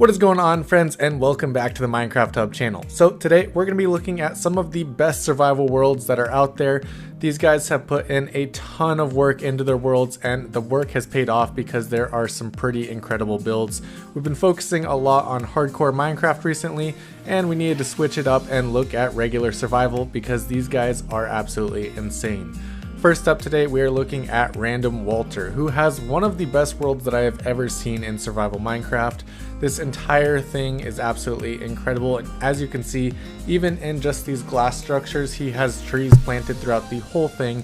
What is going on, friends, and welcome back to the Minecraft Hub channel. So today we're going to be looking at some of the best survival worlds that are out there. These guys have put in a ton of work into their worlds, and the work has paid off because there are some pretty incredible builds. We've been focusing a lot on hardcore Minecraft recently, and we needed to switch it up and look at regular survival because these guys are absolutely insane. First up today, we are looking at Random Walter, who has one of the best worlds that I have ever seen in survival Minecraft. This entire thing is absolutely incredible, and as you can see, even in just these glass structures, he has trees planted throughout the whole thing,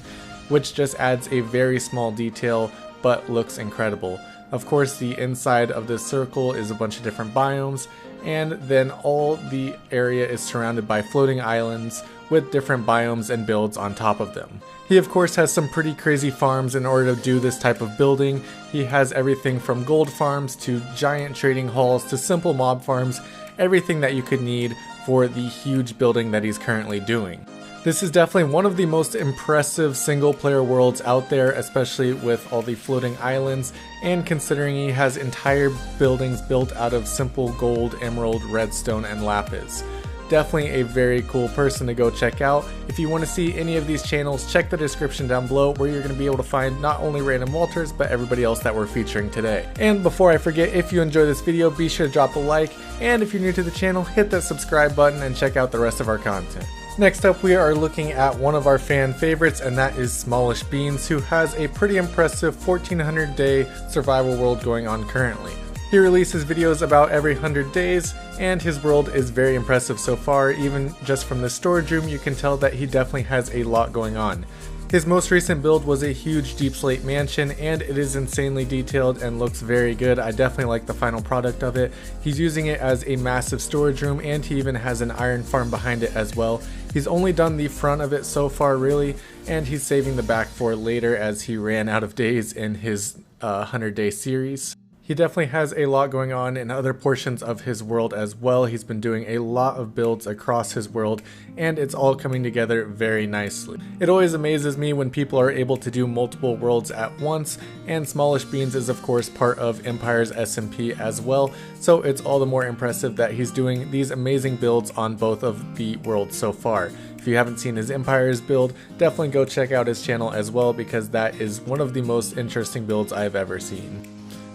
which just adds a very small detail, but looks incredible. Of course, the inside of this circle is a bunch of different biomes, and then all the area is surrounded by floating islands with different biomes and builds on top of them. He of course has some pretty crazy farms in order to do this type of building. He has everything from gold farms to giant trading halls to simple mob farms, everything that you could need for the huge building that he's currently doing. This is definitely one of the most impressive single player worlds out there, especially with all the floating islands, and considering he has entire buildings built out of simple gold, emerald, redstone, and lapis. Definitely a very cool person to go check out. If you want to see any of these channels, check the description down below where you're going to be able to find not only Random Walters, but everybody else that we're featuring today. And before I forget, if you enjoy this video, be sure to drop a like, and if you're new to the channel, hit that subscribe button and check out the rest of our content. Next up, we are looking at one of our fan favorites, and that is Smallish Beans, who has a pretty impressive 1400 day survival world going on currently. He releases videos about every 100 days, and his world is very impressive so far. Even just from the storage room, you can tell that he definitely has a lot going on. His most recent build was a huge deep slate mansion, and it is insanely detailed and looks very good. I definitely like the final product of it. He's using it as a massive storage room, and he even has an iron farm behind it as well. He's only done the front of it so far really, and he's saving the back for later as he ran out of days in his 100-day series. He definitely has a lot going on in other portions of his world as well. He's been doing a lot of builds across his world, and it's all coming together very nicely. It always amazes me when people are able to do multiple worlds at once, and Smallish Beans is of course part of Empire's SMP as well, so it's all the more impressive that he's doing these amazing builds on both of the worlds so far. If you haven't seen his Empire's build, definitely go check out his channel as well, because that is one of the most interesting builds I've ever seen.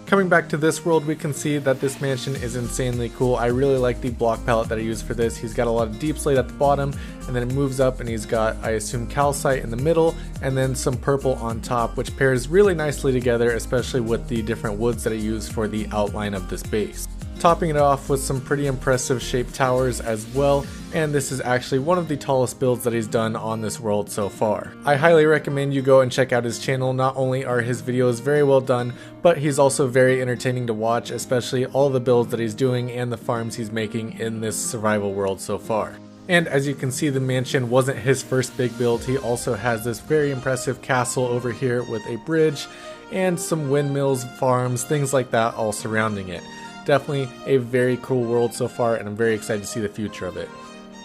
Coming back to this world, we can see that this mansion is insanely cool. I really like the block palette that I used for this. He's got a lot of deep slate at the bottom, and then it moves up and he's got, I assume, calcite in the middle, and then some purple on top, which pairs really nicely together, especially with the different woods that I used for the outline of this base. Topping it off with some pretty impressive shaped towers as well, and this is actually one of the tallest builds that he's done on this world so far. I highly recommend you go and check out his channel. Not only are his videos very well done, but he's also very entertaining to watch, especially all the builds that he's doing and the farms he's making in this survival world so far. And as you can see, the mansion wasn't his first big build. He also has this very impressive castle over here with a bridge and some windmills, farms, things like that all surrounding it. Definitely a very cool world so far, and I'm very excited to see the future of it.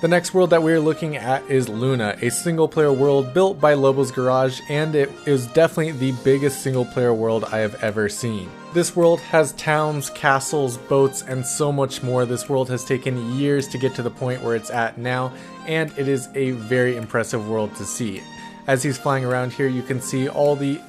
The next world that we're looking at is Luna, a single player world built by Lobo's Garage, and it is definitely the biggest single player world I have ever seen. This world has towns, castles, boats, and so much more. This world has taken years to get to the point where it's at now, and it is a very impressive world to see. As he's flying around here, you can see all the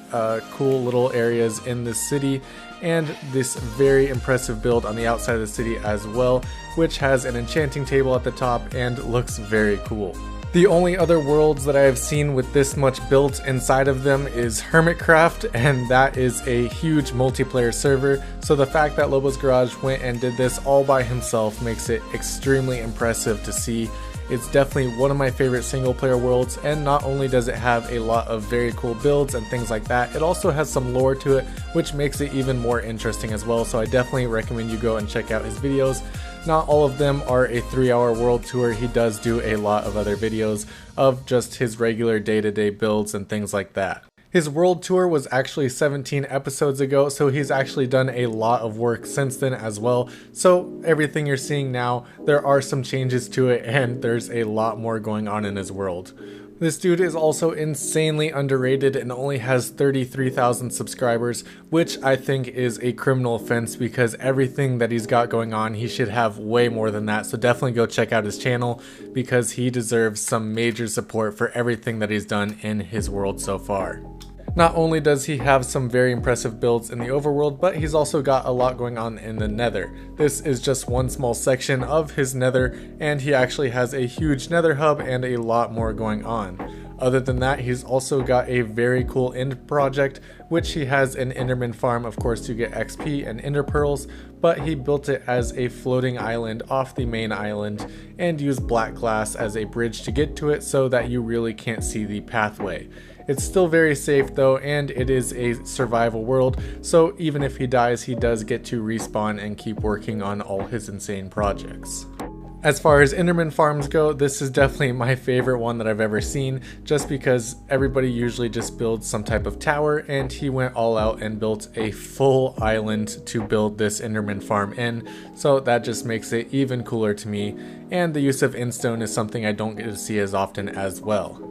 cool little areas in the city, and this very impressive build on the outside of the city as well, which has an enchanting table at the top and looks very cool. The only other worlds that I have seen with this much built inside of them is Hermitcraft, and that is a huge multiplayer server, so the fact that Lobo's Garage went and did this all by himself makes it extremely impressive to see. It's definitely one of my favorite single player worlds, and not only does it have a lot of very cool builds and things like that, it also has some lore to it, which makes it even more interesting as well, so I definitely recommend you go and check out his videos. Not all of them are a 3-hour world tour. He does do a lot of other videos of just his regular day-to-day builds and things like that. His world tour was actually 17 episodes ago, so he's actually done a lot of work since then as well. So everything you're seeing now, there are some changes to it, and there's a lot more going on in his world. This dude is also insanely underrated and only has 33,000 subscribers, which I think is a criminal offense because everything that he's got going on, he should have way more than that. So definitely go check out his channel because he deserves some major support for everything that he's done in his world so far. Not only does he have some very impressive builds in the overworld, but he's also got a lot going on in the nether. This is just one small section of his nether, and he actually has a huge nether hub and a lot more going on. Other than that, he's also got a very cool end project, which he has an enderman farm, of course, to get XP and ender pearls, but he built it as a floating island off the main island and used black glass as a bridge to get to it so that you really can't see the pathway. It's still very safe though, and it is a survival world, so even if he dies, he does get to respawn and keep working on all his insane projects. As far as enderman farms go, this is definitely my favorite one that I've ever seen, just because everybody usually just builds some type of tower, and he went all out and built a full island to build this enderman farm in, so that just makes it even cooler to me, and the use of endstone is something I don't get to see as often as well.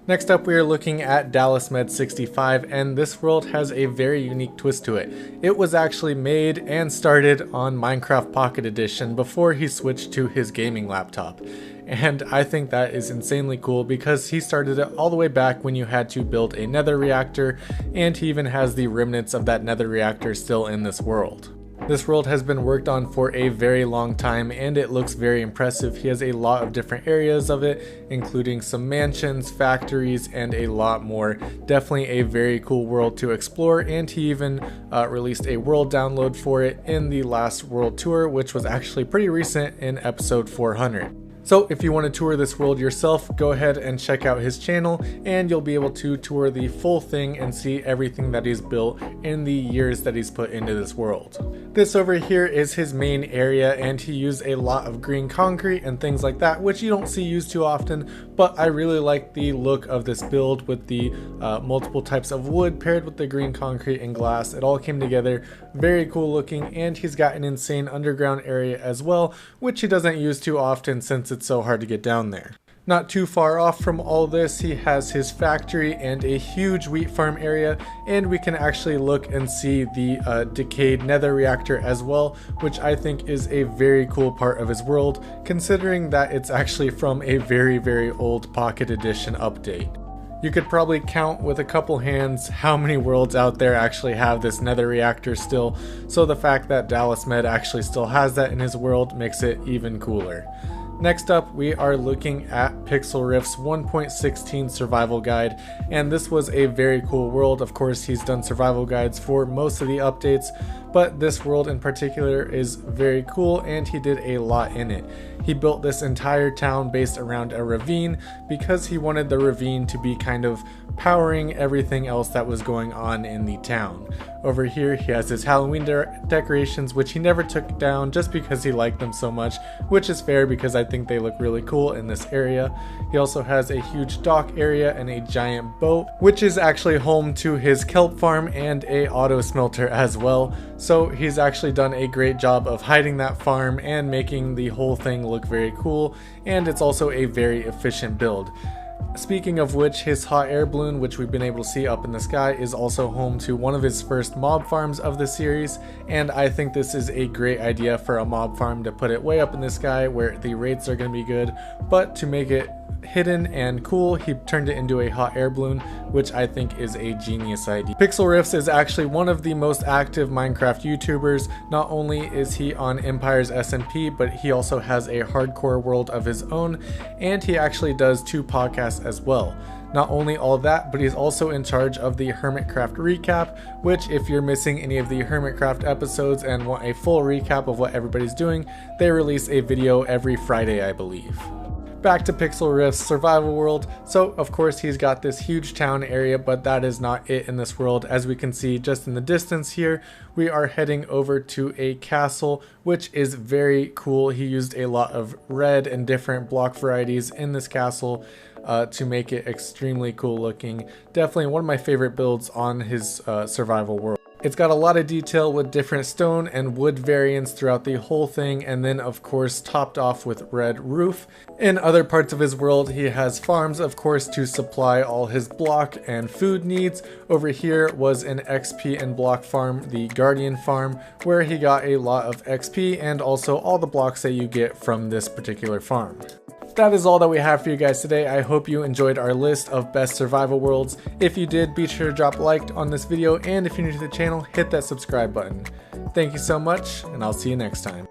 Next up, we are looking at DallasMed65, and this world has a very unique twist to it. It was actually made and started on Minecraft Pocket Edition before he switched to his gaming laptop. And I think that is insanely cool because he started it all the way back when you had to build a nether reactor, and he even has the remnants of that nether reactor still in this world. This world has been worked on for a very long time and it looks very impressive. He has a lot of different areas of it, including some mansions, factories, and a lot more. Definitely a very cool world to explore, and he even released a world download for it in the last world tour, which was actually pretty recent in episode 400. So if you want to tour this world yourself, go ahead and check out his channel and you'll be able to tour the full thing and see everything that he's built in the years that he's put into this world. This over here is his main area, and he used a lot of green concrete and things like that, which you don't see used too often, but I really like the look of this build with the multiple types of wood paired with the green concrete and glass. It all came together very cool looking, and he's got an insane underground area as well, which he doesn't use too often since it's so hard to get down there. Not too far off from all this, he has his factory and a huge wheat farm area, and we can actually look and see the decayed nether reactor as well, which I think is a very cool part of his world, considering that it's actually from a very old Pocket Edition update. You could probably count with a couple hands how many worlds out there actually have this nether reactor still, so the fact that DallasMed actually still has that in his world makes it even cooler. Next up, we are looking at Pixelriff's 1.16 survival guide, and this was a very cool world. Of course, he's done survival guides for most of the updates, but this world in particular is very cool and he did a lot in it. He built this entire town based around a ravine because he wanted the ravine to be kind of powering everything else that was going on in the town. Over here he has his Halloween decorations, which he never took down just because he liked them so much, which is fair because I think they look really cool in this area. He also has a huge dock area and a giant boat, which is actually home to his kelp farm and a auto smelter as well. So he's actually done a great job of hiding that farm and making the whole thing look very cool, and it's also a very efficient build. Speaking of which, his hot air balloon, which we've been able to see up in the sky, is also home to one of his first mob farms of the series, and I think this is a great idea for a mob farm to put it way up in the sky where the rates are going to be good, but to make it hidden and cool, he turned it into a hot air balloon, which I think is a genius idea. Pixelriffs is actually one of the most active Minecraft YouTubers. Not only is he on Empire's SMP, but he also has a hardcore world of his own, and he actually does 2 podcasts as well. Not only all that, but he's also in charge of the Hermitcraft recap, which if you're missing any of the Hermitcraft episodes and want a full recap of what everybody's doing, they release a video every Friday, I believe. Back to Pixelriff's survival world. So of course he's got this huge town area, but that is not it in this world. As we can see just in the distance here, we are heading over to a castle, which is very cool. He used a lot of red and different block varieties in this castle to make it extremely cool looking. Definitely one of my favorite builds on his survival world. It's got a lot of detail with different stone and wood variants throughout the whole thing, and then of course topped off with red roof. In other parts of his world, he has farms, of course, to supply all his block and food needs. Over here was an XP and block farm, the Guardian farm, where he got a lot of XP and also all the blocks that you get from this particular farm. That is all that we have for you guys today. I hope you enjoyed our list of best survival worlds. If you did, be sure to drop a like on this video, and if you're new to the channel, hit that subscribe button. Thank you so much, and I'll see you next time.